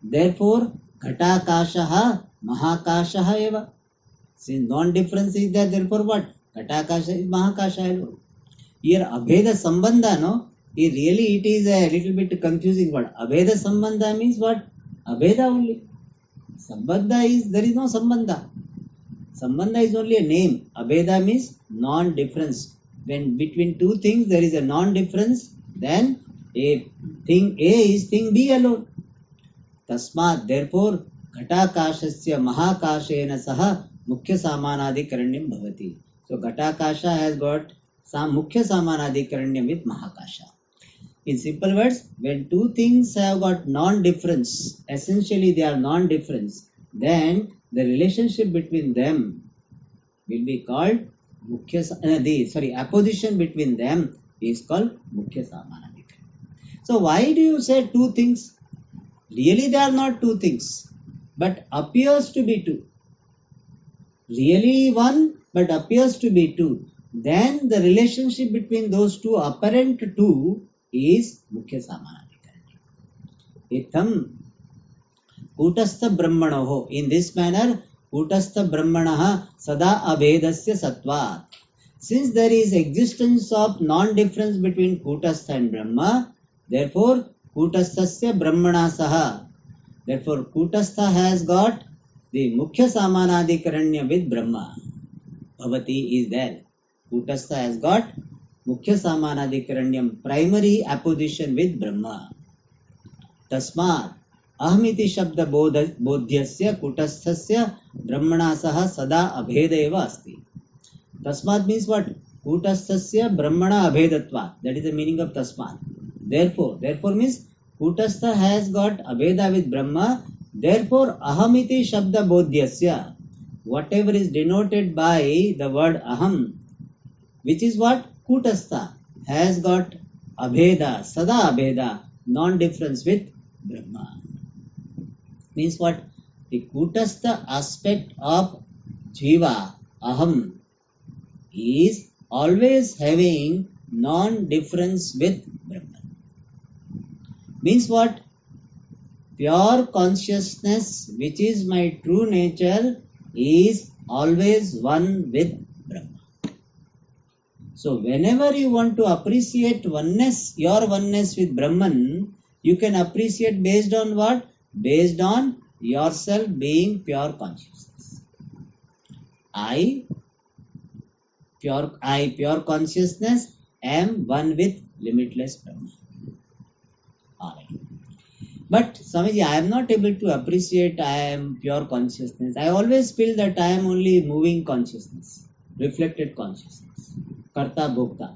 therefore Ghatakashaha Mahakashaha eva. Since non-difference is there, therefore what? Ghatakasha is Mahakasha. Here Abheda Sambandha, no? Here really it is a little bit confusing word. Abheda Sambandha means what? Abheda only. Sambandha is, there is no Sambandha. Sambandha is only a name. Abheda means non-difference. When between two things there is a non-difference, then a thing A is thing B alone. Tasmat, therefore, Ghatakashasya Mahakashena Saha Mukhya Samanadikaranyam Bhavati. So Ghatakasha has got some Mukhya Samanadikaranyam with Mahakasha. In simple words, when two things have got non-difference, essentially they are non-difference, then the relationship between them will be called apposition between them is called Mukhya Samanadikaranyam. So why do you say two things? Really they are not two things, but appears to be two. Really one, but appears to be two. Then the relationship between those two apparent two is Mukhya Samanadikaranya. Itham Kutastha Brahmanoho. In this manner, Kutastha Brahmanaha Sada Abhedasya Sattva. Since there is existence of non-difference between Kutastha and Brahma, therefore Kutasthasya Brahmana Saha. Therefore Kutastha has got the Mukhya Samanadikaranya with Brahma. Bhavati is there. Kutastha has got Mukhya Samanadikaranyam, primary apposition with Brahma. Tasmat Ahmiti Shabda Bodhyasya Kutasthasya Brahmana Saha Sada Abheda eva asti. Tasmat means what? Kutasthasya Brahmana Abhedatva. That is the meaning of Tasmat. Therefore means Kutastha has got Abheda with Brahma. Therefore, Ahamiti Shabda Bodhyasya. Whatever is denoted by the word Aham, which is what? Kutastha has got Abheda, Sada Abheda, non-difference with Brahma. Means what? The Kutastha aspect of Jiva, Aham, is always having non-difference with Brahma. Means what? Pure consciousness, which is my true nature, is always one with Brahma. So whenever you want to appreciate oneness, your oneness with Brahman, you can appreciate based on what? Based on yourself being pure consciousness. I, pure consciousness, am one with limitless Brahman. Alright. But Swamiji, I am not able to appreciate I am pure consciousness. I always feel that I am only moving consciousness, reflected consciousness, karta bhokta.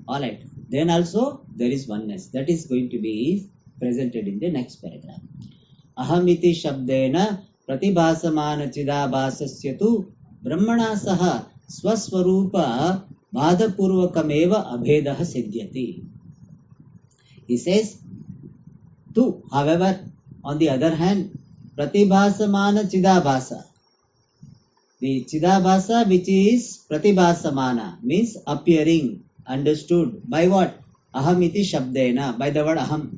Alright. Then also there is oneness. That is going to be presented in the next paragraph. Ahamiti shabdena pratibhasamana chidabhasasya tu brahmana saha swaswarupa bhadapurvakameva abhedah siddhyati. He says, two, however, on the other hand, pratibhasamana chidabhasa. The chidabhasa which is pratibhasamana means appearing, understood by what? Ahamiti shabdena, by the word aham.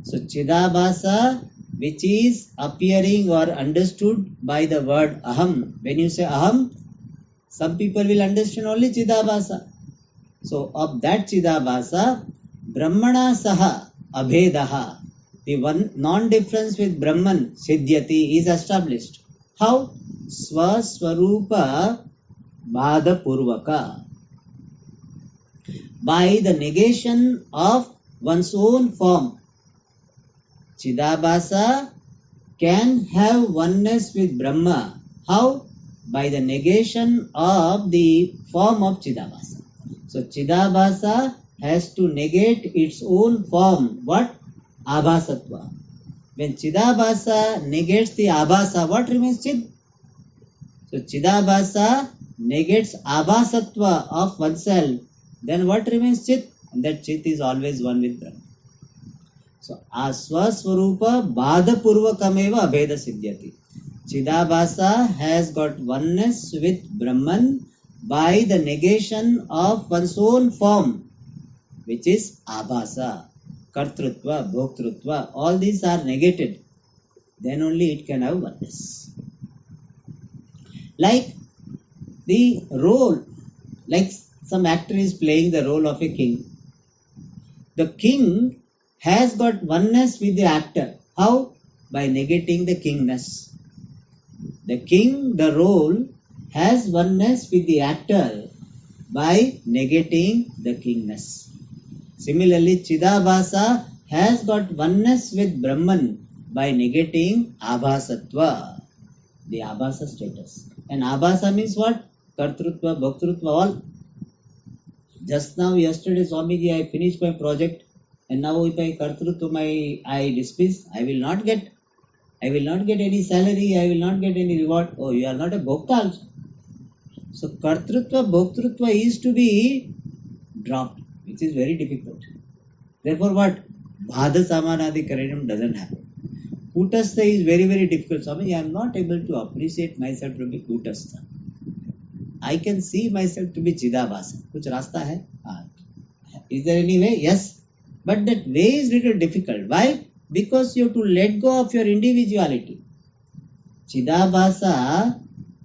So chidabhasa which is appearing or understood by the word aham. When you say aham, some people will understand only chidabhasa. So of that chidabhasa, brahmana saha abhedaha, the one non-difference with Brahman, siddhyati, is established. How? Swaswarupa bhadapurvaka. By the negation of one's own form. Chidabhasa can have oneness with Brahma. How? By the negation of the form of Chidabhasa. So Chidabhasa has to negate its own form. What? Abhasatva. When Chidabhasa negates the Abhasa, what remains Chid? So Chidabhasa negates Abhasatva of oneself. Then what remains Chit? And that Chit is always one with Brahma. So Aswaswarupa Bhadapurvakameva Abheda Siddhyati. Chidabhasa has got oneness with Brahman by the negation of one's own form, which is Abhasa. Kartrutva, Bhoktrutva, all these are negated. Then only it can have oneness. Like the role, like some actor is playing the role of a king. The king has got oneness with the actor. How? By negating the kingness. The king, the role, has oneness with the actor by negating the kingness. Similarly, Chidabhasa has got oneness with Brahman by negating Abhasatva, the Abhasa status. And Abhasa means what? Kartrutva, Bhoktrutva, all. Just now, yesterday, Swamiji, I finished my project, and now if I Kartrutva, I dismiss, I will not get any salary, I will not get any reward. Oh, you are not a Bhokta also. So Kartrutva, Bhoktrutva is to be dropped, which is very difficult. Therefore what? Bhada Samanadi Karanam doesn't happen. Kutastha is very, very difficult. Swami, I am not able to appreciate myself to be Kutastha. I can see myself to be Chidabhasa. Kuch rasta hai? Is there any way? Yes. But that way is little difficult. Why? Because you have to let go of your individuality. Chidabhasa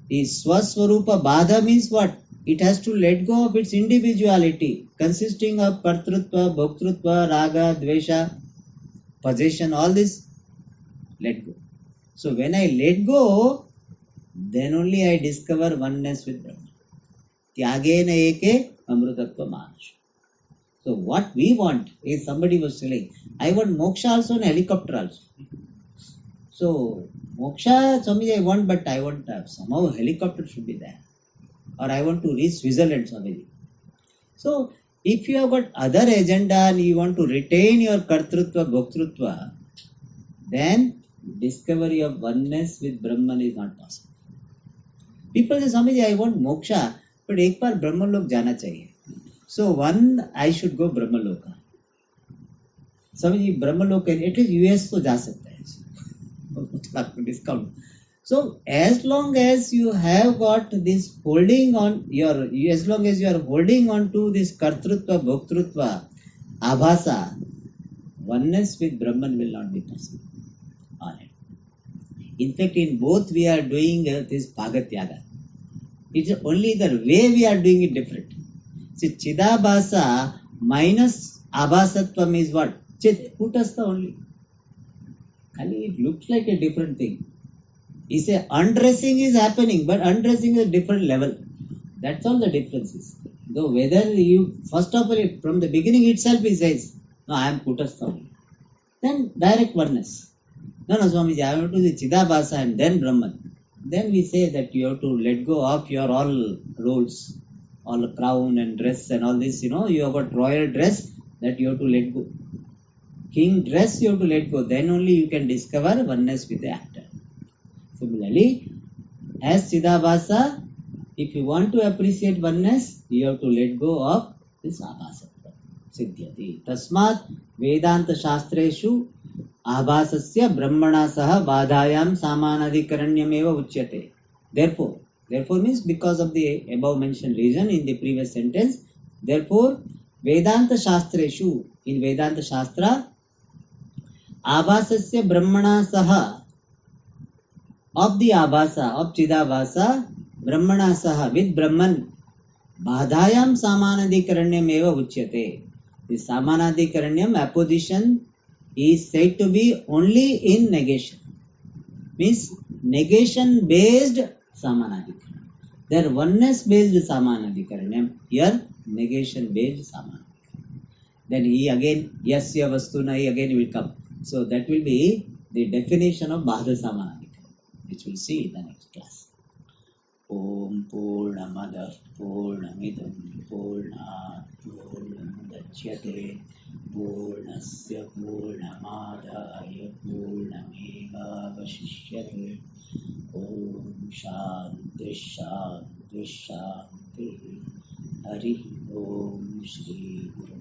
is Swaswarupa. Bhada means what? It has to let go of its individuality, consisting of Kartrutva, Bhoktrutva, Raga, Dvesha, possession, all this. Let go. So when I let go, then only I discover oneness with Brahman. Tyagena eke amrutatva manasha. So what we want is, somebody was telling, I want moksha also and helicopter also. So moksha, Swamiji, I want, but I want somehow helicopter should be there. Or I want to reach Switzerland, Swamiji. So if you have got other agenda and you want to retain your Kartrutva, Bhoktrutva, then discovery of oneness with Brahman is not possible. People say, Swamiji, I want moksha, but ek baar Brahman lok jana chahiye. So one, I should go Brahma Loka. Swamiji, Brahma Loka, at least US to ja sakta hai. Discount. So as long as you have got this holding on as long as you are holding on to this Kartrutva, Bhoktrutva, Abhasa, oneness with Brahman will not be possible. Alright. In fact, in both we are doing this Bhagat Yaga. It's only the way we are doing it different. See, Chidabhasa minus Abhasatvam is what? Chit, Kutastha only. Kali, it looks like a different thing. He say undressing is happening, but undressing is a different level. That's all the difference is. Though whether you, first of all, from the beginning itself he says, no, I am Kutastha only. Then direct oneness. No, Swamiji, I have to the Chidabhasa and then Brahman. Then we say that you have to let go of your all roles, all the crown and dress and all this, you have got royal dress that you have to let go. King dress you have to let go. Then only you can discover oneness with the actor. Similarly, as Chidabhasa, if you want to appreciate oneness, you have to let go of this Abhasatva. Siddhyati. Tasmat Vedanta Shastreshu Abhasasya Brahmana Saha Badhayam Samanadhikaranyameva Uchyate. Therefore means because of the above mentioned reason in the previous sentence, therefore Vedanta Shastreshu, in Vedanta Shastra, Abhasasya Brahmana Saha, of the Abhasa, of Chidabhasa, Brahmana Saha, with Brahman, Badhayam Samanadhikaranyam eva uchyate. The Samanadhikaranyam apposition is said to be only in negation. Means negation based Samanadhikaranyam. There oneness based Samanadhikaranyam. Here negation based Samanadhikaranyam. Then he again, Yasya Vastuna, he again will come. So that will be the definition of Badha Samanadhikaranyam, which we'll see in the next class. Om Purnamada Purnamidam Purnat Purnamudachyate Purnasya Purnamadaya Purnameva Vashishyate. Om Shanti Shanti Shanti. Hari Om Shri Guru